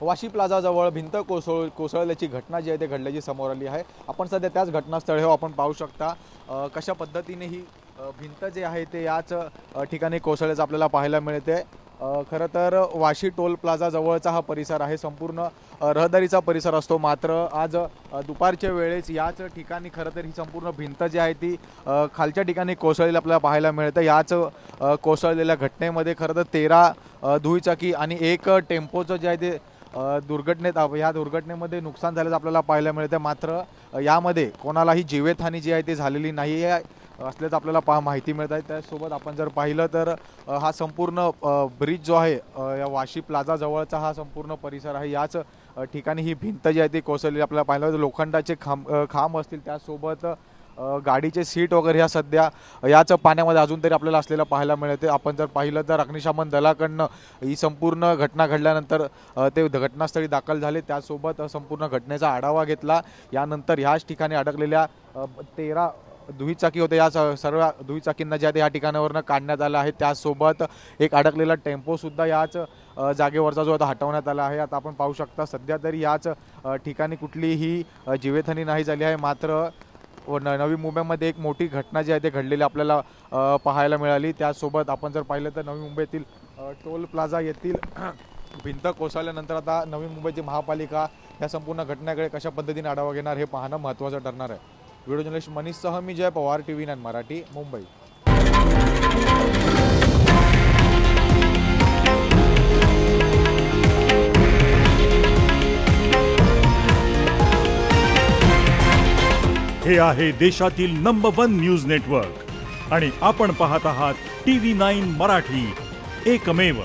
वाशी प्लाझाजवळ भिंत कोसळल्याची घटना जी आहे ते घडल्याची समोर आली आहे। आपण सध्या त्याच घटनास्थळी आहोत। आपण पाहू शकता कशा पद्धतीने ही भिंत जे आहे ते याच ठिकाणी कोसळल्याचं आपल्याला पाहायला मिळते। खरं तर वाशी टोल प्लाझा जवळचा हा परिसर आहे, संपूर्ण रहदारीचा परिसर असतो। मात्र आज दुपारच्या वेळेस याच ठिकाणी खरं तर ही संपूर्ण भिंत जी आहे ती खालच्या ठिकाणी कोसळलेली आपल्याला पाहायला मिळते। याच कोसळलेल्या घटनेमध्ये खरं तर 13 दुचाकी आणि एक टेम्पोचं जे आहे ते या दुर्घटनेमध्ये नुकसान झाल्याचं आपल्याला पाहायला मिळते। मात्र यामध्ये कोणालाही जीवितहानी जी आहे ती झालेली नाही आहे असल्याचं आपल्याला माहिती मिळत आहे। त्यासोबत आपण जर पाहिलं तर हा संपूर्ण ब्रिज जो आहे या वाशी प्लाझा जवळचा हा संपूर्ण परिसर आहे। याच ठिकाणी ही भिंत जी आहे ती कोसळलेली आपल्याला पाहायला मिळते। लोखंडाचे खांब असतील, त्यासोबत गाडीचे सीट वगैरे ह्या सध्या याच पाण्यामध्ये अजून तरी आपल्याला असलेलं पाहायला मिळते। आपण जर पाहिलं तर अग्निशमन दलाकडनं ही संपूर्ण घटना घडल्यानंतर ते घटनास्थळी दाखल झाले, त्यासोबत संपूर्ण घटनेचा आढावा घेतला। यानंतर ह्याच ठिकाणी अडकलेल्या 13 दुचाकी होते, या सर्व दुचाकींना ज्या या ठिकाणावरून काढण्यात आलं आहे। त्यासोबत एक अडकलेला टेम्पो सुद्धा याच जागेवरचा जो आता हटवण्यात आला आहे। आता आपण पाहू शकता सध्या तरी याच ठिकाणी कुठलीही जीवितहानी नाही झाली आहे। मात्र नवी मुंबईमध्ये एक मोठी घटना जी आहे ते घडलेली आपल्याला पाहायला मिळाली। त्यासोबत आपण जर पाहिलं तर नवी मुंबईतील टोल प्लाझा येथील भिंत कोसळल्यानंतर आता नवी मुंबईची महापालिका या संपूर्ण घटनेकडे कशा पद्धतीने आढावा घेणार हे पाहणं महत्त्वाचं ठरणार आहे। व्हिडिओ जर्नलिस्ट मनीषसह मी जय पवार, TV9 मराठी, मुंबई। हे आहे देशातील नंबर 1 न्यूज नेटवर्क आणि आपण पाहत आहात TV9 मराठी, एकमेव।